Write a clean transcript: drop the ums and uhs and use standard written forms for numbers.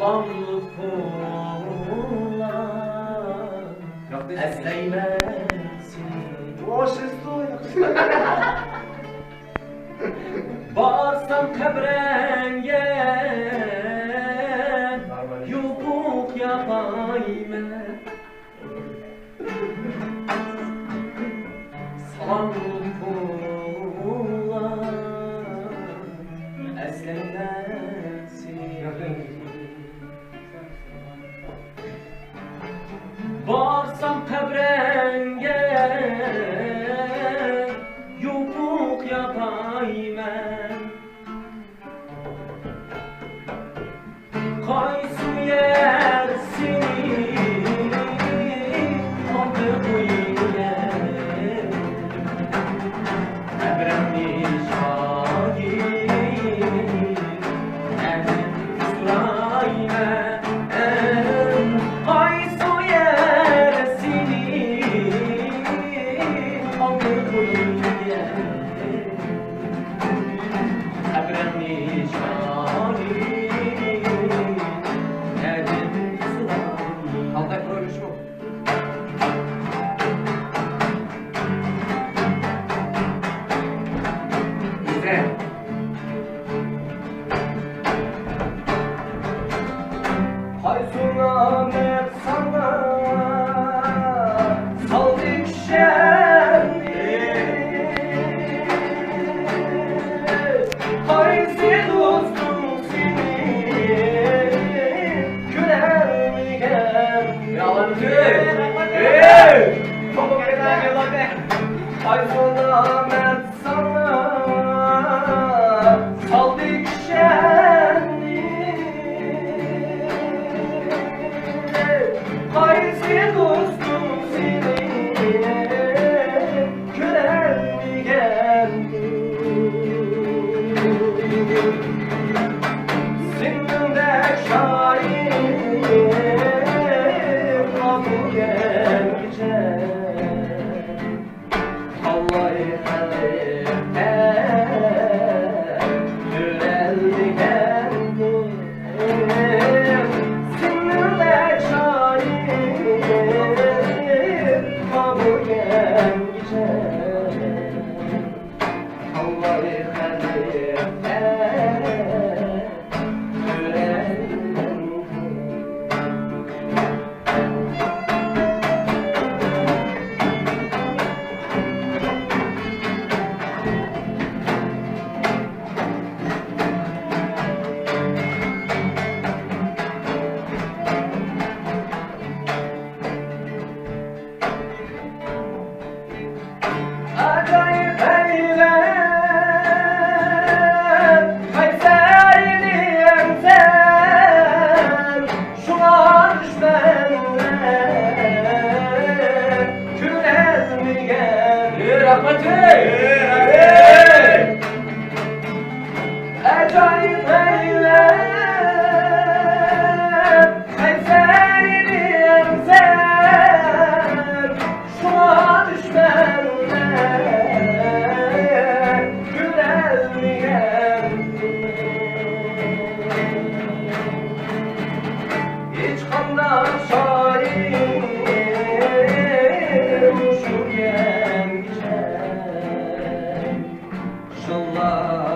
Salamlı kullar Eseymesin Barsam kabrenge Yubuk yapayım Salamlı kullar Eseymesin Barsam kabrenge Yubuk yapayım Kaysu yersin Aldı kuyuyen Ebremli şahit Elim surayme Kaysu yersin Aldı kuyuyen Ebremli şahit Altay proje şu. İzle. Haysun Ahmet sana saldık şerri Haysi dostum seni güler mi gel Yalancı Haysun Ahmet sana saldık şerri Haysi dostum seni güler mi geldi Seninle şair kabul gelecek Vallahi halife gülerdi geldi Seninle şair kabul gelecek Vallahi halife Acayip eyler Kayserini emsen Şuna düşmenle Küller mi geldi Rahmetli Acayip eyler Kayserini emsen Şuna düşmenle Hiç kandan şair uçurken geçer İnşallah